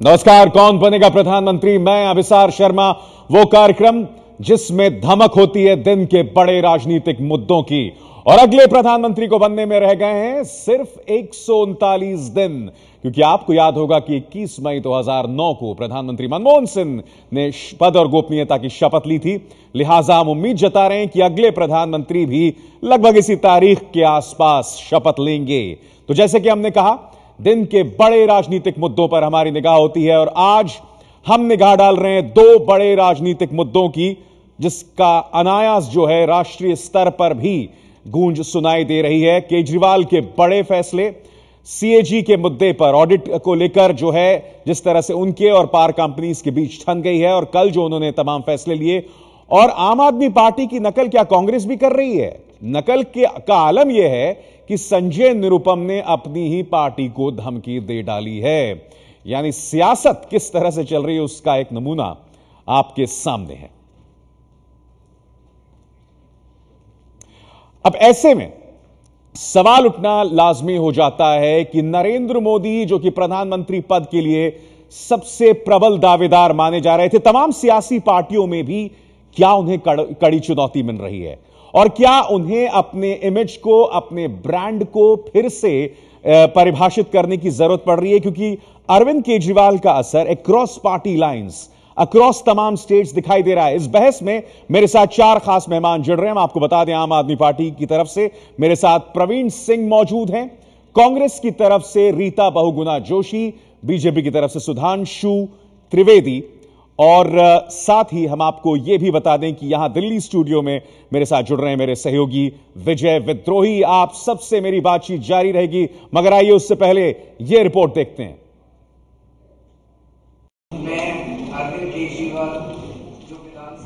नमस्कार, कौन बनेगा प्रधानमंत्री? मैं अभिसार शर्मा। वो कार्यक्रम जिसमें धमक होती है दिन के बड़े राजनीतिक मुद्दों की। और अगले प्रधानमंत्री को बनने में रह गए हैं सिर्फ 139 दिन, क्योंकि आपको याद होगा कि 21 मई 2009 को प्रधानमंत्री मनमोहन सिंह ने पद और गोपनीयता की शपथ ली थी। लिहाजा हम उम्मीद जता रहे हैं कि अगले प्रधानमंत्री भी लगभग इसी तारीख के आसपास शपथ लेंगे। तो जैसे कि हमने कहा, दिन के बड़े राजनीतिक मुद्दों पर हमारी निगाह होती है, और आज हम निगाह डाल रहे हैं दो बड़े राजनीतिक मुद्दों की, जिसका अनायास जो है राष्ट्रीय स्तर पर भी गूंज सुनाई दे रही है। केजरीवाल के बड़े फैसले, सीएजी के मुद्दे पर ऑडिट को लेकर जो है जिस तरह से उनके और पावर कंपनीज के बीच ठन गई है, और कल जो उन्होंने तमाम फैसले लिए। और आम आदमी पार्टी की नकल क्या कांग्रेस भी कर रही है? नकल का आलम यह है कि संजय निरुपम ने अपनी ही पार्टी को धमकी दे डाली है। यानी सियासत किस तरह से चल रही है उसका एक नमूना आपके सामने है। अब ऐसे में सवाल उठना लाजमी हो जाता है कि नरेंद्र मोदी, जो कि प्रधानमंत्री पद के लिए सबसे प्रबल दावेदार माने जा रहे थे, तमाम सियासी पार्टियों में भी क्या उन्हें कड़ी चुनौती मिल रही है? और क्या उन्हें अपने इमेज को, अपने ब्रांड को फिर से परिभाषित करने की जरूरत पड़ रही है? क्योंकि अरविंद केजरीवाल का असर अक्रॉस पार्टी लाइंस, अक्रॉस तमाम स्टेट्स दिखाई दे रहा है। इस बहस में मेरे साथ चार खास मेहमान जुड़ रहे हैं। हम आपको बता दें, आम आदमी पार्टी की तरफ से मेरे साथ प्रवीण सिंह मौजूद हैं, कांग्रेस की तरफ से रीता बहुगुणा जोशी, बीजेपी की तरफ से सुधांशु त्रिवेदी, और साथ ही हम आपको यह भी बता दें कि यहां दिल्ली स्टूडियो में मेरे साथ जुड़ रहे हैं मेरे सहयोगी विजय विद्रोही। आप सबसे मेरी बातचीत जारी रहेगी, मगर आइए उससे पहले यह रिपोर्ट देखते हैं।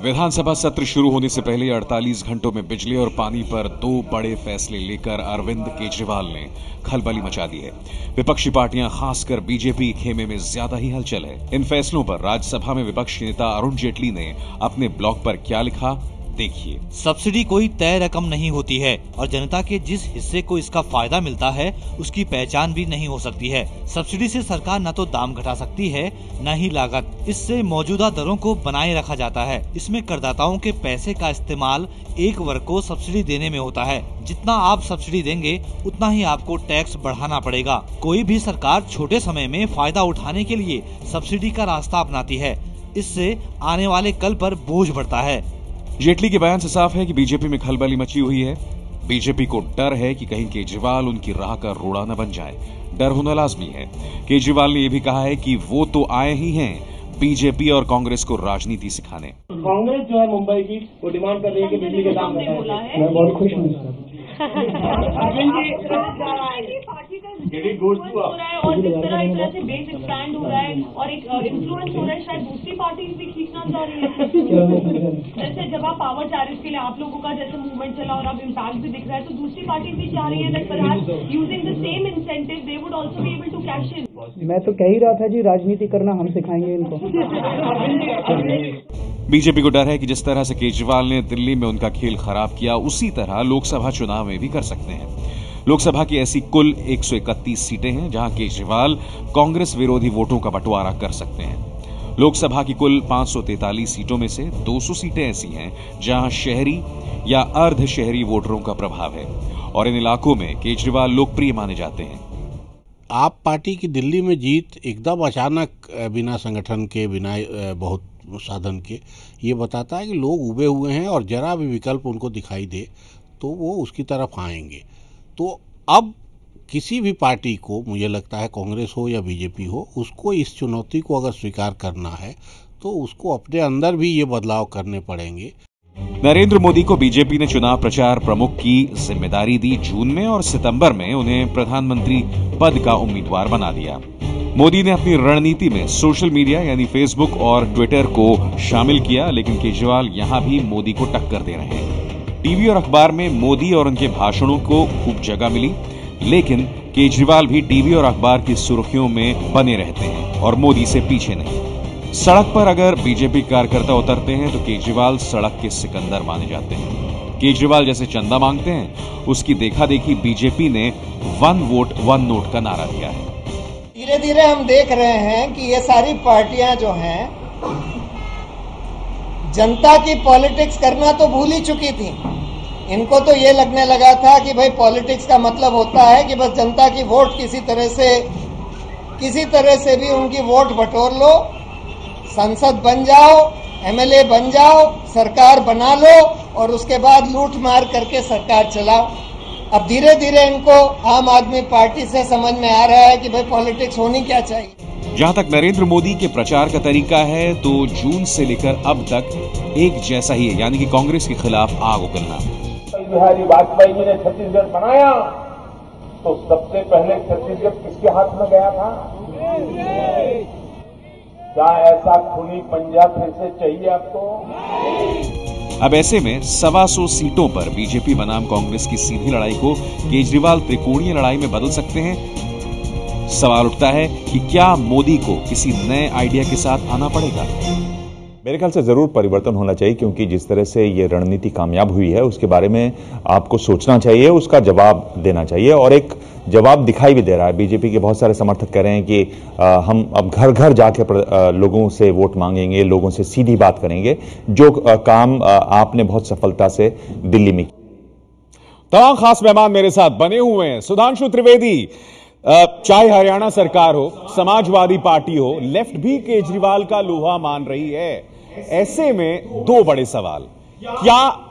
विधानसभा सत्र शुरू होने से पहले 48 घंटों में बिजली और पानी पर दो बड़े फैसले लेकर अरविंद केजरीवाल ने खलबली मचा दी है। विपक्षी पार्टियां, खासकर बीजेपी, खेमे में ज्यादा ही हलचल है। इन फैसलों पर राज्यसभा में विपक्ष नेता अरुण जेटली ने अपने ब्लॉग पर क्या लिखा, देखिए। सब्सिडी कोई तय रकम नहीं होती है और जनता के जिस हिस्से को इसका फायदा मिलता है उसकी पहचान भी नहीं हो सकती है। सब्सिडी से सरकार न तो दाम घटा सकती है न ही लागत। इससे मौजूदा दरों को बनाए रखा जाता है। इसमें करदाताओं के पैसे का इस्तेमाल एक वर्ग को सब्सिडी देने में होता है। जितना आप सब्सिडी देंगे उतना ही आपको टैक्स बढ़ाना पड़ेगा। कोई भी सरकार छोटे समय में फायदा उठाने के लिए सब्सिडी का रास्ता अपनाती है। इससे आने वाले कल पर बोझ बढ़ता है। जेटली के बयान से साफ है कि बीजेपी में खलबली मची हुई है। बीजेपी को डर है कि कहीं केजरीवाल उनकी राह का रोड़ा न बन जाए। डर होना लाजमी है। केजरीवाल ने यह भी कहा है कि वो तो आए ही हैं बीजेपी और कांग्रेस को राजनीति सिखाने। कांग्रेस जो है मुंबई की, वो डिमांड कर रही है कि बिजली के दाम बढ़ाएं। मैं बहुत खुश हूँ और जिस तरह एक तरह से बेस एक्सपैंड हो रहा है और एक इन्फ्लुएंस हो रहा है, शायद दूसरी पार्टी भी खींचना चाह रही है। जैसे जब आप पावर चार्जेस के लिए आप लोगों का जैसे मूवमेंट चला और अब इम्पैक्ट भी दिख रहा है, तो दूसरी पार्टी भी चाह रही है that perhaps using the same incentive they would also be able to cash in. मैं तो कह ही रहा था जी, राजनीति करना हम सिखाएंगे इनको। बीजेपी को डर है कि जिस तरह से केजरीवाल ने दिल्ली में उनका खेल खराब किया, उसी तरह लोकसभा चुनाव में भी कर सकते हैं। लोकसभा की ऐसी कुल 131 सीटें हैं जहां केजरीवाल कांग्रेस विरोधी वोटों का बंटवारा कर सकते हैं। लोकसभा की कुल 543 सीटों में से 200 सीटें ऐसी हैं जहां शहरी या अर्ध शहरी वोटरों का प्रभाव है, और इन इलाकों में केजरीवाल लोकप्रिय माने जाते हैं। आप पार्टी की दिल्ली में जीत एकदम अचानक, बिना संगठन के, बिना बहुत साधन के, ये बताता है कि लोग उबे हुए हैं और जरा भी विकल्प उनको दिखाई दे तो वो उसकी तरफ आएंगे। तो अब किसी भी पार्टी को, मुझे लगता है कांग्रेस हो या बीजेपी हो, उसको इस चुनौती को अगर स्वीकार करना है तो उसको अपने अंदर भी ये बदलाव करने पड़ेंगे। नरेंद्र मोदी को बीजेपी ने चुनाव प्रचार प्रमुख की जिम्मेदारी दी जून में, और सितंबर में उन्हें प्रधानमंत्री पद का उम्मीदवार बना दिया। मोदी ने अपनी रणनीति में सोशल मीडिया यानी फेसबुक और ट्विटर को शामिल किया, लेकिन केजरीवाल यहां भी मोदी को टक्कर दे रहे हैं। टीवी और अखबार में मोदी और उनके भाषणों को खूब जगह मिली, लेकिन केजरीवाल भी टीवी और अखबार की सुर्खियों में बने रहते हैं और मोदी से पीछे नहीं। सड़क पर अगर बीजेपी कार्यकर्ता उतरते हैं तो केजरीवाल सड़क के सिकंदर माने जाते हैं। केजरीवाल जैसे चंदा मांगते हैं, उसकी देखा देखी बीजेपी ने 1 वोट 1 नोट का नारा दिया है। धीरे धीरे हम देख रहे हैं कि ये सारी पार्टियां जो हैं जनता की पॉलिटिक्स करना तो भूल ही चुकी थी। इनको तो ये लगने लगा था कि भाई पॉलिटिक्स का मतलब होता है कि बस जनता की वोट किसी तरह से भी उनकी वोट बटोर लो, संसद बन जाओ, एमएलए बन जाओ, सरकार बना लो और उसके बाद लूट मार करके सरकार चलाओ। अब धीरे धीरे इनको आम आदमी पार्टी से समझ में आ रहा है कि भाई पॉलिटिक्स होनी क्या चाहिए। जहां तक नरेंद्र मोदी के प्रचार का तरीका है तो जून से लेकर अब तक एक जैसा ही है, यानी कि कांग्रेस के खिलाफ आग उगलना। अटल बिहारी वाजपेयी जी ने छत्तीसगढ़ बनाया तो सबसे पहले छत्तीसगढ़ किसके हाथ में गया था? क्या ऐसा खूनी पंजा फिर से चाहिए आपको? अब ऐसे में 125 सीटों पर बीजेपी बनाम कांग्रेस की सीधी लड़ाई को केजरीवाल त्रिकोणीय लड़ाई में बदल सकते हैं। सवाल उठता है कि क्या मोदी को किसी नए आइडिया के साथ आना पड़ेगा? मेरे ख्याल से जरूर परिवर्तन होना चाहिए, क्योंकि जिस तरह से ये रणनीति कामयाब हुई है उसके बारे में आपको सोचना चाहिए, उसका जवाब देना चाहिए और एक जवाब दिखाई भी दे रहा है। बीजेपी के बहुत सारे समर्थक कह रहे हैं कि हम अब घर घर जाके लोगों से वोट मांगेंगे, लोगों से सीधी बात करेंगे, जो काम आपने बहुत सफलता से दिल्ली में किया। तमाम खास मेहमान मेरे साथ बने हुए हैं। सुधांशु त्रिवेदी, चाहे हरियाणा सरकार हो, समाजवादी पार्टी हो, लेफ्ट भी केजरीवाल का लोहा मान रही है। ऐसे में 2 बड़े सवाल, क्या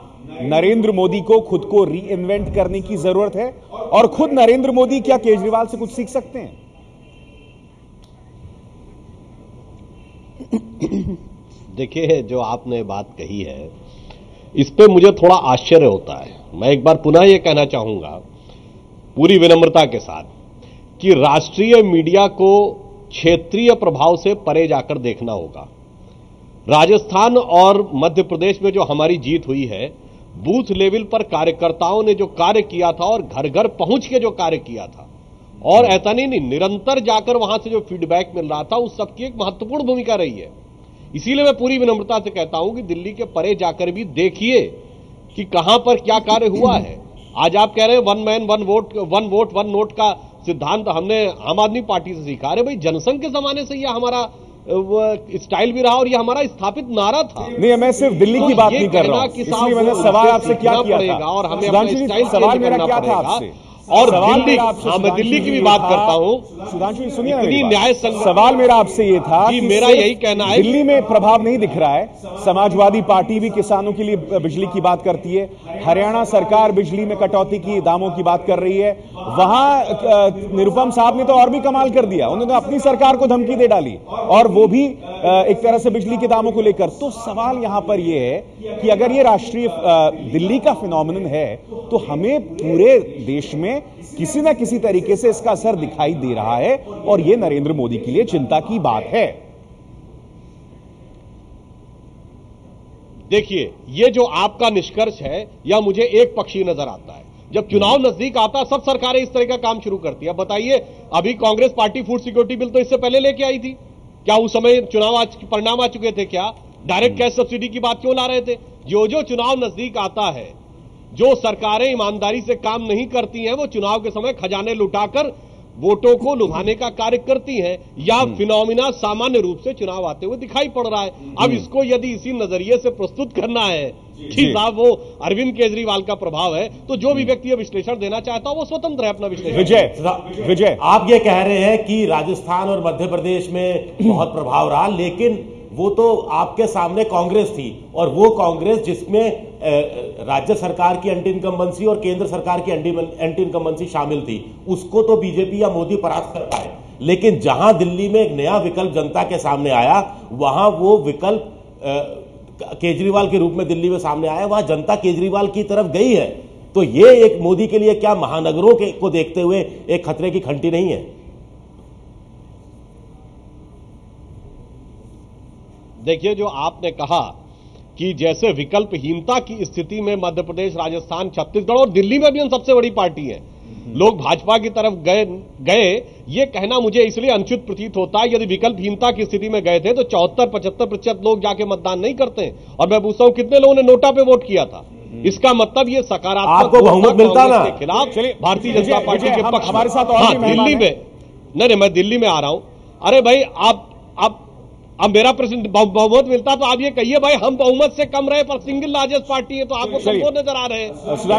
नरेंद्र मोदी को खुद को री इन्वेंट करने की जरूरत है और खुद नरेंद्र मोदी क्या केजरीवाल से कुछ सीख सकते हैं? देखिए, जो आपने बात कही है इस पे मुझे थोड़ा आश्चर्य होता है। मैं एक बार पुनः ये कहना चाहूंगा पूरी विनम्रता के साथ कि राष्ट्रीय मीडिया को क्षेत्रीय प्रभाव से परे जाकर देखना होगा। राजस्थान और मध्य प्रदेश में जो हमारी जीत हुई है, बूथ लेवल पर कार्यकर्ताओं ने जो कार्य किया था और घर घर पहुंच के जो कार्य किया था, और ऐसा नहीं निरंतर जाकर वहां से जो फीडबैक मिल रहा था, उस सबकी एक महत्वपूर्ण भूमिका रही है। इसीलिए मैं पूरी विनम्रता से कहता हूं कि दिल्ली के परे जाकर भी देखिए कि कहां पर क्या कार्य हुआ है। आज आप कह रहे हैं 1 मैन 1 वोट 1 नोट का सिद्धांत हमने आम आदमी पार्टी से सीखा। अरे भाई, जनसंघ के जमाने से यह हमारा स्टाइल भी रहा और ये हमारा स्थापित नारा था। नहीं, मैं सिर्फ दिल्ली की बात नहीं कर रहा हूं, इसलिए मैंने सवाल आपसे क्या किया था और हमें अपना स्टाइल सवाल मेरा क्या था आपसे, और दिल्ली, हाँ, मैं दिल्ली की भी बात करता हूं। सुधांशु सुनिए, न्याय सवाल मेरा आपसे ये था कि मेरा यही कहना है, दिल्ली में प्रभाव नहीं दिख रहा है। समाजवादी पार्टी भी किसानों के लिए बिजली की बात करती है, हरियाणा सरकार बिजली में कटौती की दामों की बात कर रही है। वहां निरुपम साहब ने तो और भी कमाल कर दिया, उन्होंने अपनी सरकार को धमकी दे डाली और वो भी एक तरह से बिजली के दामों को लेकर। तो सवाल यहां पर यह है कि अगर ये राष्ट्रीय दिल्ली का फिनोमिनन है तो हमें पूरे देश में किसी न किसी तरीके से इसका असर दिखाई दे रहा है और यह नरेंद्र मोदी के लिए चिंता की बात है। देखिए, ये जो आपका निष्कर्ष है यह मुझे एक पक्षी नजर आता है। जब चुनाव नजदीक आता है सब सरकारें इस तरह का काम शुरू करती है। बताइए, अभी Congress party food security bill तो इससे पहले लेके आई थी क्या? उस समय चुनाव परिणाम आ चुके थे क्या? डायरेक्ट कैश सब्सिडी की बात क्यों ला रहे थे? जो चुनाव नजदीक आता है, जो सरकारें ईमानदारी से काम नहीं करती हैं, वो चुनाव के समय खजाने लुटाकर वोटों को लुभाने का कार्य करती हैं। यह फिनोमिना सामान्य रूप से चुनाव आते हुए दिखाई पड़ रहा है। अब इसको यदि इसी नजरिए से प्रस्तुत करना है कि साहब वो अरविंद केजरीवाल का प्रभाव है, तो जो भी व्यक्ति विश्लेषण देना चाहता है वो स्वतंत्र है अपना विश्लेषण। विजय, आप ये कह रहे हैं कि राजस्थान और मध्य प्रदेश में बहुत प्रभाव रहा, लेकिन वो तो आपके सामने कांग्रेस थी और वो कांग्रेस जिसमें राज्य सरकार की एंटी इनकम्बेंसी और केंद्र सरकार की एंटी इनकम्बेंसी शामिल थी, उसको तो बीजेपी या मोदी परास्त कर पाए। लेकिन जहां दिल्ली में एक नया विकल्प जनता के सामने आया, वहां वो विकल्प केजरीवाल के रूप में दिल्ली में सामने आया, वहां जनता केजरीवाल की तरफ गई है। तो ये एक मोदी के लिए क्या महानगरों को देखते हुए एक खतरे की घंटी नहीं है? देखिए, जो आपने कहा कि जैसे विकल्पहीनता की स्थिति में मध्य प्रदेश, राजस्थान, छत्तीसगढ़ और दिल्ली में भी हम सबसे बड़ी पार्टी है, लोग भाजपा की तरफ गए ये कहना मुझे इसलिए अनुचित प्रतीत होता है। यदि विकल्पहीनता की स्थिति में गए थे तो 74-75% लोग जाके मतदान नहीं करते। और मैं पूछता हूं कितने लोगों ने नोटा पे वोट किया था। इसका मतलब ये सकारात्मक आपको बहुमत मिलता ना के खिलाफ भारतीय जनता पार्टी के पक्ष हमारे साथ और भी दिल्ली में नहीं, मैं दिल्ली में आ रहा हूं। अरे भाई अब मेरा प्रश्न बहुमत मिलता तो आप ये कहिए भाई हम बहुमत से कम रहे पर सिंगल लार्जेस्ट पार्टी है तो आपको कमजोर नजर आ रहे हैं।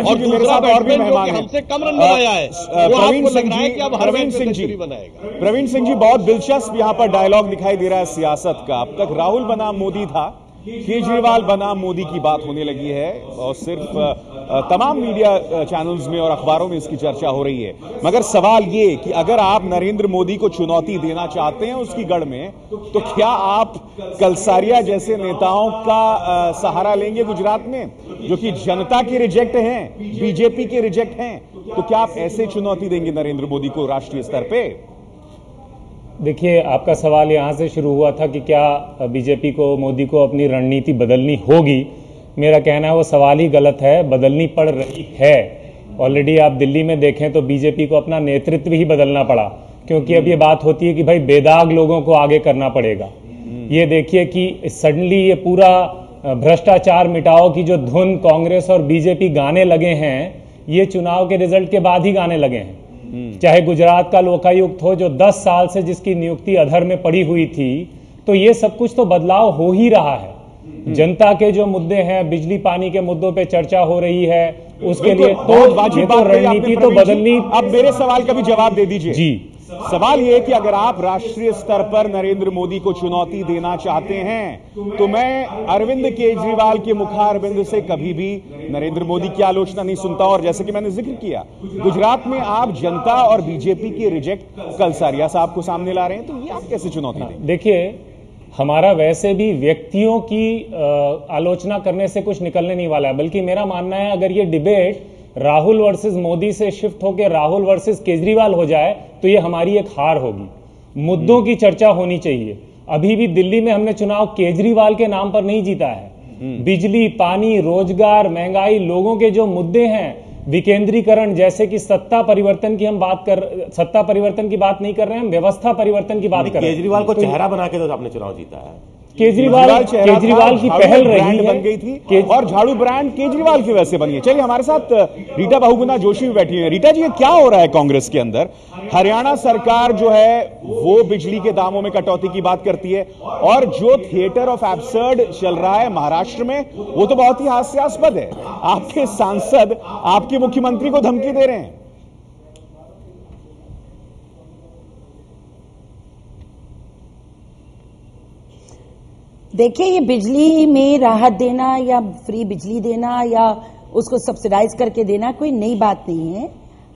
और दूसरा बैट्समैन जो कि हमसे कम रन बनाया है वो आपको लग रहा है कि अब हर मैच में सेंचुरी बनाएगा। प्रवीण सिंह जी, बहुत दिलचस्प यहां पर डायलॉग दिखाई दे रहा है सियासत का। अब तक राहुल बनाम मोदी था, केजरीवाल बनाम मोदी की बात होने लगी है और सिर्फ तमाम मीडिया चैनल्स में और अखबारों में इसकी चर्चा हो रही है। मगर सवाल ये कि अगर आप नरेंद्र मोदी को चुनौती देना चाहते हैं उसकी गढ़ में, तो क्या आप कलसारिया जैसे नेताओं का सहारा लेंगे गुजरात में, जो कि जनता के रिजेक्ट हैं, बीजेपी के रिजेक्ट हैं? तो क्या आप ऐसे चुनौती देंगे नरेंद्र मोदी को राष्ट्रीय स्तर पे? देखिए, आपका सवाल यहां से शुरू हुआ था कि क्या बीजेपी को, मोदी को अपनी रणनीति बदलनी होगी। मेरा कहना है वो सवाल ही गलत है, बदलनी पड़ रही है। ऑलरेडी आप दिल्ली में देखें तो बीजेपी को अपना नेतृत्व ही बदलना पड़ा, क्योंकि अब ये बात होती है कि भाई बेदाग लोगों को आगे करना पड़ेगा। ये देखिए कि सडनली ये पूरा भ्रष्टाचार मिटाओ की जो धुन कांग्रेस और बीजेपी गाने लगे हैं, ये चुनाव के रिजल्ट के बाद ही गाने लगे हैं। चाहे गुजरात का लोकायुक्त हो जो 10 साल से जिसकी नियुक्ति अधर में पड़ी हुई थी, तो ये सब कुछ तो बदलाव हो ही रहा है। जनता के जो मुद्दे हैं, बिजली पानी के मुद्दों पे चर्चा हो रही है, उसके लिए तो रणनीति तो बदलनी। अब मेरे सवाल का भी जवाब दे दीजिए जी। सवाल यह कि अगर आप राष्ट्रीय स्तर पर नरेंद्र मोदी को चुनौती देना चाहते हैं, तो मैं अरविंद केजरीवाल के मुखारबिंद से कभी भी नरेंद्र मोदी की आलोचना नहीं सुनता। और जैसे कि मैंने जिक्र किया, गुजरात में आप जनता और बीजेपी के रिजेक्ट कलसारिया साहब को सामने ला रहे हैं, तो ये आप कैसे चुनौती दें? देखिए, हमारा वैसे भी व्यक्तियों की आलोचना करने से कुछ निकलने नहीं वाला है, बल्कि मेरा मानना है अगर ये डिबेट राहुल वर्सेस मोदी से शिफ्ट होकर राहुल वर्सेस केजरीवाल हो जाए तो ये हमारी एक हार होगी। मुद्दों की चर्चा होनी चाहिए। अभी भी दिल्ली में हमने चुनाव केजरीवाल के नाम पर नहीं जीता है। बिजली, पानी, रोजगार, महंगाई, लोगों के जो मुद्दे हैं, विकेंद्रीकरण, जैसे कि सत्ता परिवर्तन की बात नहीं कर रहे हैं, हम व्यवस्था परिवर्तन की बात कर रहे हैं। केजरीवाल को चेहरा बना के तो आपने चुनाव जीता है। केजरीवाल की पहल रही बन गई थी और झाड़ू ब्रांड केजरीवाल की वजह से बनी है। चलिए, हमारे साथ रीटा बहुगुणा जोशी भी बैठी है। रीटा जी, ये क्या हो रहा है कांग्रेस के अंदर? हरियाणा सरकार जो है वो बिजली के दामों में कटौती की बात करती है, और जो थिएटर ऑफ एब्सर्ड चल रहा है महाराष्ट्र में, वो तो बहुत ही हास्यास्पद है। आपके सांसद आपके मुख्यमंत्री को धमकी दे रहे हैं। देखिए, ये बिजली में राहत देना या फ्री बिजली देना या उसको सब्सिडाइज करके देना कोई नई बात नहीं है।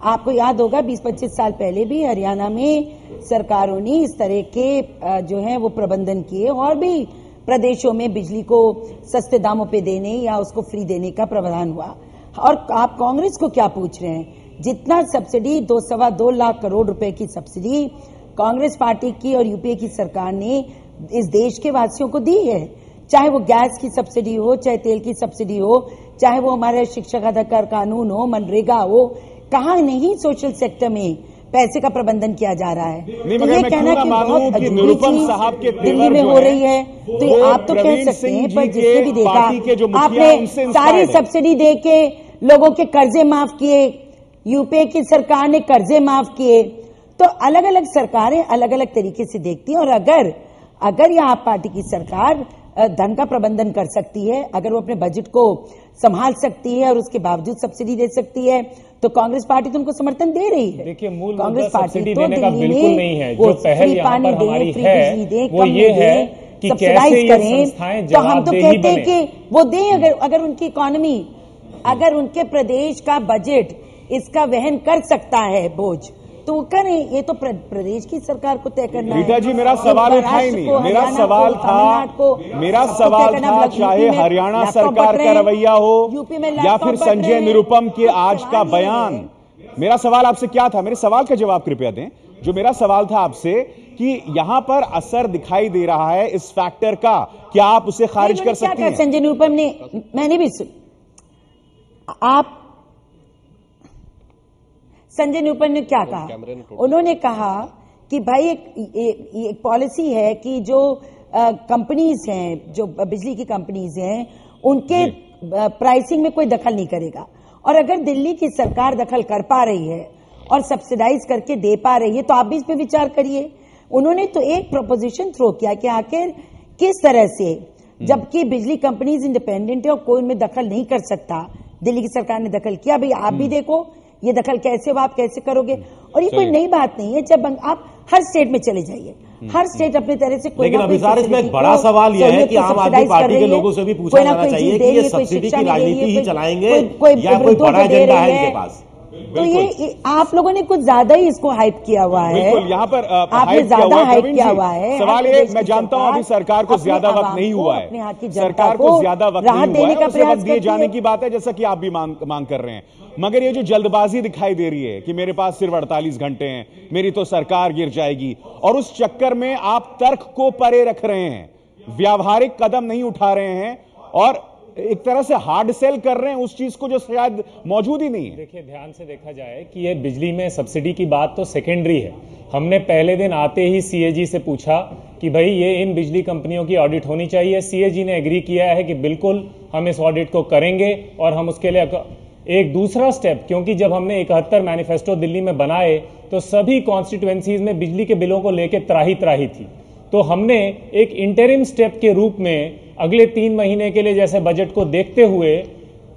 आपको याद होगा 20-25 साल पहले भी हरियाणा में सरकारों ने इस तरह के जो है वो प्रबंधन किए, और भी प्रदेशों में बिजली को सस्ते दामों पे देने या उसको फ्री देने का प्रावधान हुआ। और आप कांग्रेस को क्या पूछ रहे हैं? जितना सब्सिडी 2-2.25 लाख करोड़ रुपए की सब्सिडी कांग्रेस पार्टी की और यूपीए की सरकार ने इस देश के वासियों को दी है, चाहे वो गैस की सब्सिडी हो, चाहे तेल की सब्सिडी हो, चाहे वो हमारे शिक्षक अधिकार कानून हो, मनरेगा हो, कहाँ नहीं सोशल सेक्टर में पैसे का प्रबंधन किया जा रहा है। तो ये कहना कि बहुत अजूबी चीज दिल्ली में हो रही है, तो आप तो कह सकते हैं, पर जिसने भी देखा, आपने सारी सब्सिडी दे के लोगों के कर्जे माफ किए, यूपीए की सरकार ने कर्जे माफ किए। तो अलग अलग सरकारें अलग अलग तरीके से देखती हैं, और अगर यह आप पार्टी की सरकार धन का प्रबंधन कर सकती है, अगर वो अपने बजट को संभाल सकती है और उसके बावजूद सब्सिडी दे सकती है, तो कांग्रेस पार्टी तो उनको समर्थन दे रही है। देखिए, मूल कांग्रेस पार्टी तो देने का बिल्कुल नहीं है। जो पहल यहाँ पर हमारी है वो ये है कि सब्सिडाइज करें, तो हम तो कहते हैं कि वो दें। अगर उनकी इकोनॉमी, अगर उनके प्रदेश का बजट इसका वहन कर सकता है बोझ, तो वो करें। ये तो प्रदेश की सरकार को तय करना है। रीटा जी, मेरा सवाल उठा ही नहीं। मेरा सवाल था चाहे हरियाणा सरकार का रवैया हो या फिर संजय निरुपम के आज का बयान, मेरा सवाल आपसे क्या था? मेरे सवाल का जवाब कृपया दें। जो मेरा सवाल था आपसे कि यहां पर असर दिखाई दे रहा है इस फैक्टर का, क्या आप उसे खारिज कर सकते हैं? संजय निरुपम ने, मैंने भी संजय निरुपम ने क्या कहा? उन्होंने कहा कि भाई एक पॉलिसी है कि जो कंपनीज हैं, जो बिजली की कंपनीज हैं, उनके प्राइसिंग में कोई दखल नहीं करेगा। और अगर दिल्ली की सरकार दखल कर पा रही है और सब्सिडाइज करके दे पा रही है तो आप भी इस पे विचार करिए। उन्होंने तो एक प्रोपोजिशन थ्रो किया कि आखिर किस तरह से, जबकि बिजली कंपनीज इंडिपेंडेंट है और कोई उनमें दखल नहीं कर सकता, दिल्ली की सरकार ने दखल किया। भाई आप भी देखो ये दखल कैसे आप कैसे करोगे? और ये कोई नई बात नहीं है। जब आप हर स्टेट में चले जाइए, हर स्टेट अपने तरह से कोई, लेकिन अभी सर इसमें एक बड़ा सवाल यह है कि आम आदमी पार्टी के लोगों से भी पूछा जाना चाहिए कि ये सब्सिडी की राजनीति ही चलाएंगे या कोई बड़ा एजेंडा है इनके पास? तो ये आप लोगों ने कुछ ज्यादा ही इसको हाइप किया हुआ है। बिल्कुल, यहाँ पर आपने ज्यादा हाइप किया हुआ है। सवाल ये, मैं जानता हूँ अभी सरकार को ज्यादा वक्त नहीं हुआ है, सरकार को ज्यादा वक्त नहीं हुआ है, उसे वक्त दिए जाने की बात है, जैसा कि आप भी मांग कर रहे हैं। मगर ये जो जल्दबाजी दिखाई दे रही है कि मेरे पास सिर्फ 48 घंटे हैं, मेरी तो सरकार गिर जाएगी, और उस चक्कर में आप तर्क को परे रख रहे हैं, व्यावहारिक कदम नहीं उठा रहे हैं और एक तरह से हार्ड सेल कर रहे हैं उस चीज को जो शायद मौजूद ही नहीं है। देखिए, ध्यान से देखा जाए कि ये बिजली में सब्सिडी की बात तो सेकेंडरी है। हमने पहले दिन आते ही सीएजी से पूछा कि भाई ये इन बिजली कंपनियों की ऑडिट होनी चाहिए। सीएजी ने एग्री किया है कि बिल्कुल हम इस ऑडिट को करेंगे और हम उसके लिए एक दूसरा स्टेप, क्योंकि जब हमने 71 मैनिफेस्टो दिल्ली में बनाए तो सभी कॉन्स्टिट्यूएंसीज में बिजली के बिलों को लेकर त्राही त्राही थी, तो हमने एक इंटरिम स्टेप के रूप में अगले 3 महीने के लिए जैसे बजट को देखते हुए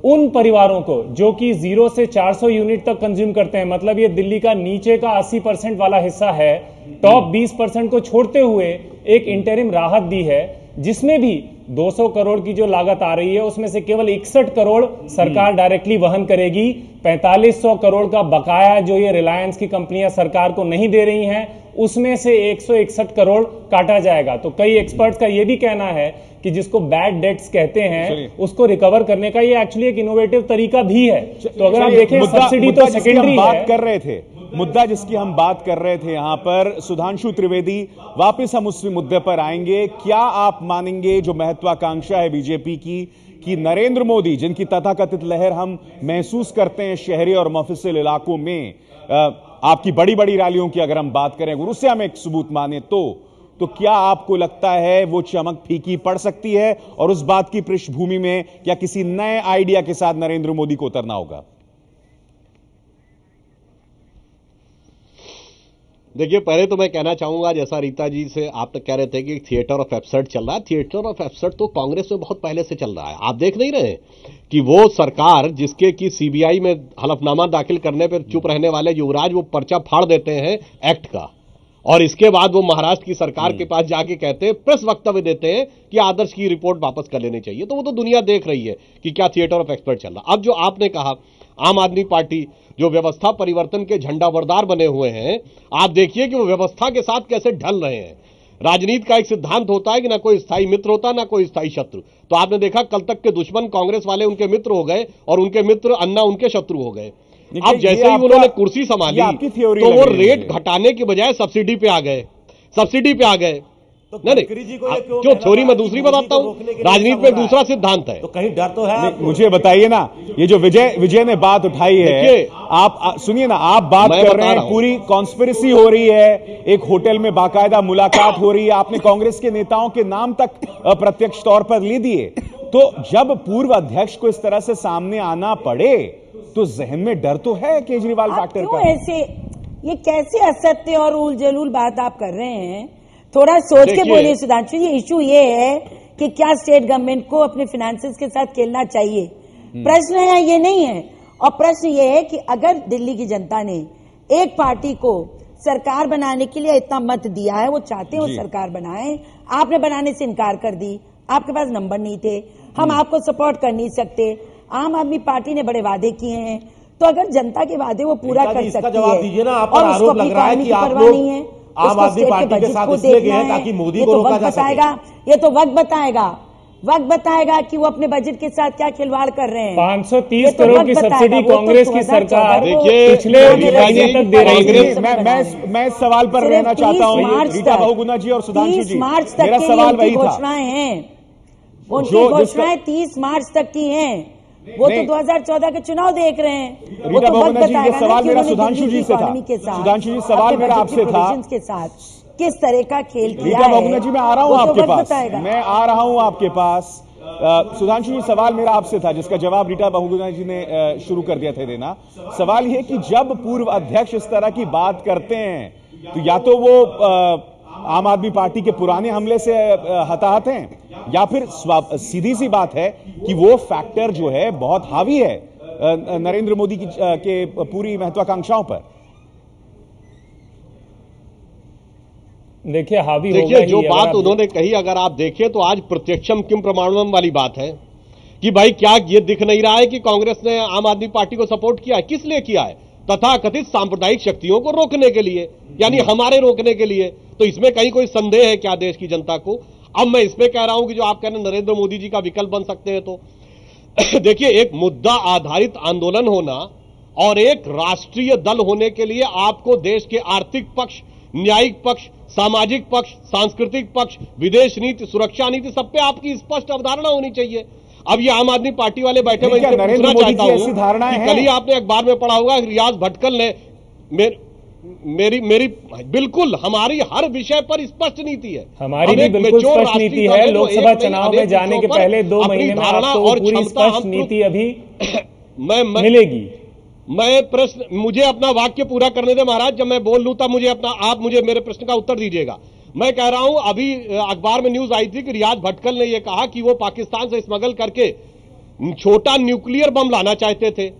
उन परिवारों को जो कि 0 से 400 यूनिट तक कंज्यूम करते हैं, मतलब ये दिल्ली का नीचे का 80% वाला हिस्सा है, टॉप 20% को छोड़ते हुए एक इंटरिम राहत दी है, जिसमें भी 200 करोड़ की जो लागत आ रही है उसमें से केवल 61 करोड़ सरकार डायरेक्टली वहन करेगी। 4500 करोड़ का बकाया जो ये रिलायंस की कंपनियां सरकार को नहीं दे रही हैं, उसमें से 161 करोड़ काटा जाएगा। तो कई एक्सपर्ट्स का ये भी कहना है कि जिसको बैड डेट्स कहते हैं उसको रिकवर करने का ये एक्चुअली एक इनोवेटिव तरीका भी है। तो अगर आप देखें, सब्सिडी तो सेकेंडरी बात कर रहे थे, मुद्दा जिसकी हम बात कर रहे थे यहां पर, सुधांशु त्रिवेदी, वापस हम उस मुद्दे पर आएंगे। क्या आप मानेंगे जो महत्वाकांक्षा है बीजेपी की कि नरेंद्र मोदी, जिनकी तथाकथित लहर हम महसूस करते हैं शहरी और मफस्सिल इलाकों में, आपकी बड़ी बड़ी रैलियों की अगर हम बात करें, अगर उससे हम एक सबूत माने तो क्या आपको लगता है वो चमक फीकी पड़ सकती है? और उस बात की पृष्ठभूमि में क्या किसी नए आइडिया के साथ नरेंद्र मोदी को उतरना होगा? देखिए, पहले तो मैं कहना चाहूंगा, जैसा रीता जी से आप तक कह रहे थे कि थिएटर ऑफ एब्सर्ड चल रहा है, थिएटर ऑफ एब्सर्ड तो कांग्रेस में बहुत पहले से चल रहा है। आप देख नहीं रहे कि वो सरकार जिसके की सीबीआई में हलफनामा दाखिल करने पर चुप रहने वाले युवराज वो पर्चा फाड़ देते हैं एक्ट का, और इसके बाद वो महाराष्ट्र की सरकार के पास जाके कहते हैं, प्रेस वक्तव्य देते हैं कि आदर्श की रिपोर्ट वापस कर लेनी चाहिए। तो वो तो दुनिया देख रही है कि क्या थिएटर ऑफ एक्सपर्ट चल रहा। अब जो आपने कहा, आम आदमी पार्टी जो व्यवस्था परिवर्तन के झंडावरदार बने हुए हैं, आप देखिए कि वो व्यवस्था के साथ कैसे ढल रहे हैं। राजनीति का एक सिद्धांत होता है कि ना कोई स्थायी मित्र होता, ना कोई स्थायी शत्रु। तो आपने देखा, कल तक के दुश्मन कांग्रेस वाले उनके मित्र हो गए और उनके मित्र अन्ना उनके शत्रु हो गए। अब जैसे ही उन्होंने कुर्सी संभाली तो वो रेट घटाने की बजाय सब्सिडी पे आ गए, सब्सिडी पे आ गए। नहीं, क्यों थ्योरी में दूसरी बताता हूं, राजनीति में दूसरा सिद्धांत है। तो कहीं डर तो है? मुझे बताइए ना, ये जो विजय ने बात उठाई है, आप सुनिए ना, आप बात कर रहे हैं पूरी कॉन्स्पिरेसी हो रही है, एक होटल में बाकायदा मुलाकात हो रही है, आपने कांग्रेस के नेताओं के नाम तक अप्रत्यक्ष तौर पर ले दिए। तो जब पूर्व अध्यक्ष को इस तरह से सामने आना पड़े तो जहन में डर तो है केजरीवाल फैक्टर का। ऐसे ये कैसे असत्य और उल जलूल बात आप कर रहे हैं? थोड़ा सोच के बोलिए सुधांशु जी। इशू ये है कि क्या स्टेट गवर्नमेंट को अपने फाइनेंसेस के साथ खेलना चाहिए, प्रश्न है, ये नहीं है। और प्रश्न ये है कि अगर दिल्ली की जनता ने एक पार्टी को सरकार बनाने के लिए इतना मत दिया है, वो चाहते हैं वो सरकार बनाए, आपने बनाने से इनकार कर दी, आपके पास नंबर नहीं थे, हम आपको सपोर्ट कर नहीं सकते। आम आदमी पार्टी ने बड़े वादे किए हैं, तो अगर जनता के वादे वो पूरा कर सकती है और उसको अपनी इकॉनमी की परवाह नहीं है, आम आदमी पार्टी के साथ इसलिए गए हैं ताकि मोदी को रोका जा सके। ये तो वक्त बताएगा कि वो अपने बजट के साथ क्या खिलवाड़ कर रहे हैं। 530 करोड़ की सब्सिडी कांग्रेस की सरकार पिछले तक दे रही है। मैं इस सवाल पर रहना चाहता हूँ, रीता बहुगुणा जी और सुधांशु जी, मार्च तक मेरा सवाल वही था। घोषणाएं हैं, उनकी घोषणाएं 30 मार्च तक की हैं। वो तो 2014 के चुनाव देख रहे हैं। वो रीता तो वक्त बहुगुणा जी, ये बताएगा ना सवाल कि मेरा उन्होंने सुधांशु जी से था। इकोनॉमी के साथ, सुधांशु जी, सवाल आपके मेरा बजट आपसे के था। प्रोविजंस के साथ किस तरह का खेल किया रीता है, बहुगुणा जी, मैं आ रहा हूं वो तो आपके वक्त पास, बताएगा। मैं आ रहा हूं आपके पास। सुधांशु जी, सवाल मेरा आपसे था जिसका जवाब रीता बहुगुणा जी ने शुरू कर दिया था देना। सवाल यह कि जब पूर्व अध्यक्ष इस तरह की बात करते हैं तो या तो वो आम आदमी पार्टी के पुराने हमले से हताहत हैं, या फिर सीधी सी बात है कि वो फैक्टर जो है बहुत हावी है नरेंद्र मोदी की के पूरी महत्वाकांक्षाओं पर। देखिए, हावी देखिए, जो बात उन्होंने कही अगर आप देखें तो आज प्रत्यक्षम किम प्रमाणम वाली बात है कि भाई क्या ये दिख नहीं रहा है कि कांग्रेस ने आम आदमी पार्टी को सपोर्ट किया है? किस लिए किया है? तथाकथित सांप्रदायिक शक्तियों को रोकने के लिए, यानी हमारे रोकने के लिए। तो इसमें कहीं कोई संदेह है क्या देश की जनता को? अब मैं इसमें कह रहा हूं कि जो आप कह रहे हैं नरेंद्र मोदी जी का विकल्प बन सकते हैं, तो देखिए, एक मुद्दा आधारित आंदोलन होना और एक राष्ट्रीय दल होने के लिए आपको देश के आर्थिक पक्ष, न्यायिक पक्ष, सामाजिक पक्ष, सांस्कृतिक पक्ष, विदेश नीति, सुरक्षा नीति, सब पे आपकी स्पष्ट अवधारणा होनी चाहिए। अब ये आम आदमी पार्टी वाले बैठे, मैं इनसे पूछना चाहता हूं कि कल ही आपने अखबार में पढ़ा होगा रियाज भटकल ने मेरी बिल्कुल हमारी हर विषय पर स्पष्ट नीति है, हमारी भी बिल्कुल स्पष्ट नीति है। लोकसभा चुनाव में जाने के पहले 2 महीने में आपको पूरी स्पष्ट नीति अभी मिलेगी। मैं प्रश्न, मुझे अपना वाक्य पूरा करने दे महाराज, जब मैं बोल लूं तब आप मुझे मेरे प्रश्न का उत्तर दीजिएगा। मैं कह रहा हूं, अभी अखबार में न्यूज आई थी कि रियाज भटकल ने यह कहा कि वो पाकिस्तान से स्मगल करके छोटा न्यूक्लियर बम लाना चाहते थे।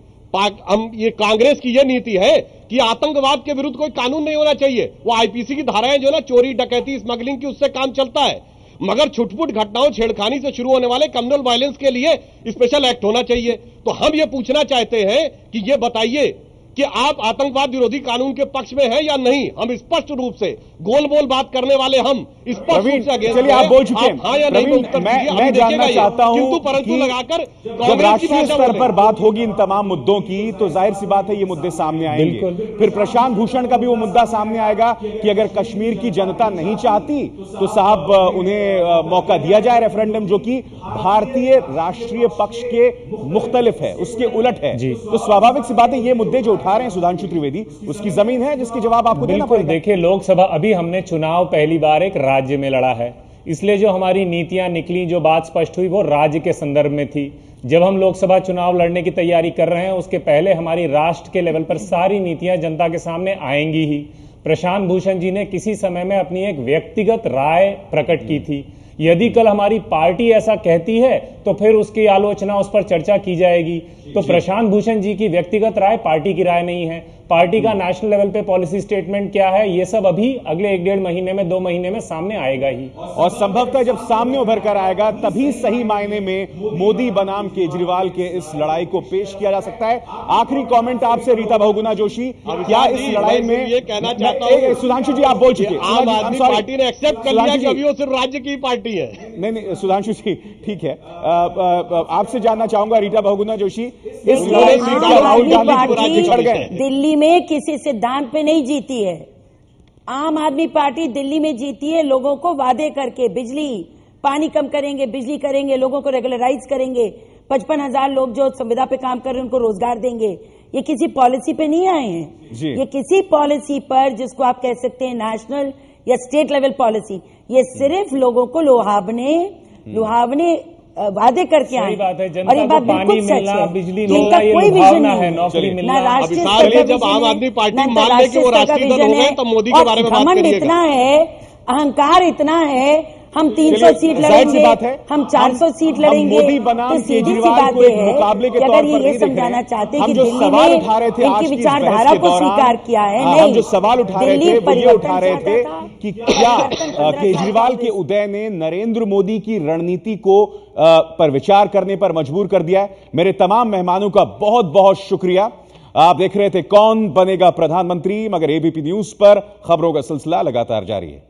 ये कांग्रेस की यह नीति है कि आतंकवाद के विरुद्ध कोई कानून नहीं होना चाहिए। वो आईपीसी की धाराएं जो ना, चोरी, डकैती, स्मगलिंग की, उससे काम चलता है, मगर छुटपुट घटनाओं, छेड़खानी से शुरू होने वाले कम्युनल वायलेंस के लिए स्पेशल एक्ट होना चाहिए। तो हम ये पूछना चाहते हैं कि ये बताइए कि आप आतंकवाद विरोधी कानून के पक्ष में हैं या नहीं? हम स्पष्ट रूप से, गोल बोल बात करने वाले हम स्पष्ट रूप से अगेंस्ट हैं। आप बोल चुके हैं, हाँ या नहीं में उत्तर दीजिए। मैं जानना चाहता हूं किंतु परंतु लगाकर जब राष्ट्रीय स्तर पर बात होगी इन तमाम मुद्दों की, तो जाहिर सी बात है ये मुद्दे सामने आएंगे। फिर प्रशांत भूषण का भी वो मुद्दा सामने आएगा कि अगर कश्मीर की जनता नहीं चाहती तो साहब उन्हें मौका दिया जाए रेफरेंडम, जो कि भारतीय राष्ट्रीय पक्ष के मुख्तलिफ है, उसके उलट है। तो स्वाभाविक सी बात है, ये मुद्दे जो उठा रहे हैं सुधांशु त्रिवेदी, उसकी जमीन है जिसके जवाब आपको देना पड़ेगा। देखिए, लोकसभा, अभी हमने चुनाव पहली बार एक राज्य में लड़ा है, इसलिए जो हमारी नीतियां निकली, जो बात स्पष्ट हुई, वो राज्य के संदर्भ में थी। जब हम लोकसभा चुनाव लड़ने की तैयारी कर रहे हैं, उसके पहले हमारी राष्ट्र के लेवल पर सारी नीतियां जनता के सामने आएंगी ही। प्रशांत भूषण जी ने किसी समय में अपनी एक व्यक्तिगत राय प्रकट की थी। यदि कल हमारी पार्टी ऐसा कहती है तो फिर उसकी आलोचना, उस पर चर्चा की जाएगी। तो प्रशांत भूषण जी की व्यक्तिगत राय पार्टी की राय नहीं है। पार्टी का नेशनल लेवल पे पॉलिसी स्टेटमेंट क्या है, ये सब अभी अगले 1-1.5 महीने में, 2 महीने में सामने आएगा ही। और संभवतः जब सामने उभर कर आएगा तभी सही मायने में मोदी बनाम केजरीवाल के इस लड़ाई को पेश किया जा सकता है। आखिरी कमेंट आपसे रीता बहुगुणा जोशी, क्या इस लड़ाई में, ये कहना चाहता हूं, सुधांशु जी आप बोल चुके, आम आदमी पार्टी ने एक्सेप्ट कर लिया कि अभी वो सिर्फ राज्य की पार्टी है। नहीं, सुधांशु जी ठीक है, आपसे जानना चाहूंगा रीता बहुगुणा जोशी, इस लड़ाई में राहुल गांधी पिछड़ गए? दिल्ली में किसी सिद्धांत पे नहीं जीती है। आम आदमी पार्टी दिल्ली में जीती है लोगों को वादे करके, बिजली, पानी कम करेंगे, बिजली करेंगे, लोगों को रेगुलराइज करेंगे, 55,000 लोग जो संविदा पे काम कर रहे हैं उनको रोजगार देंगे। ये किसी पॉलिसी पे नहीं आए हैं, ये किसी पॉलिसी पर, जिसको आप कह सकते हैं नेशनल या स्टेट लेवल पॉलिसी, ये सिर्फ लोगों को लुभावने वादे करके आए। और ये बात बिल्कुल सच है, बिजली जिनका कोई विजन नहीं है, नौकरी मिलना, राष्ट्रीय स्तर का जब आम आदमी पार्टी मान ले कि वो राष्ट्रीय दल हो गए तो मोदी के बारे में बात घमंड इतना है, अहंकार इतना है, हम 300 सीट लड़ेंगे, हम 400 सीट लड़ेंगे। तो सीधी सी बात यह है कि अगर ये समझाना चाहते हैं कि दिल्ली ने इनकी विचारधारा को स्वीकार किया है, नहीं, हम जो सवाल उठा रहे थे वो ये उठा रहे थे कि क्या केजरीवाल के उदय ने नरेंद्र मोदी की रणनीति को पर विचार करने पर मजबूर कर दिया है। मेरे तमाम मेहमानों का बहुत बहुत शुक्रिया। आप देख रहे थे कौन बनेगा प्रधानमंत्री, मगर एबीपी न्यूज पर खबरों का सिलसिला लगातार जारी है।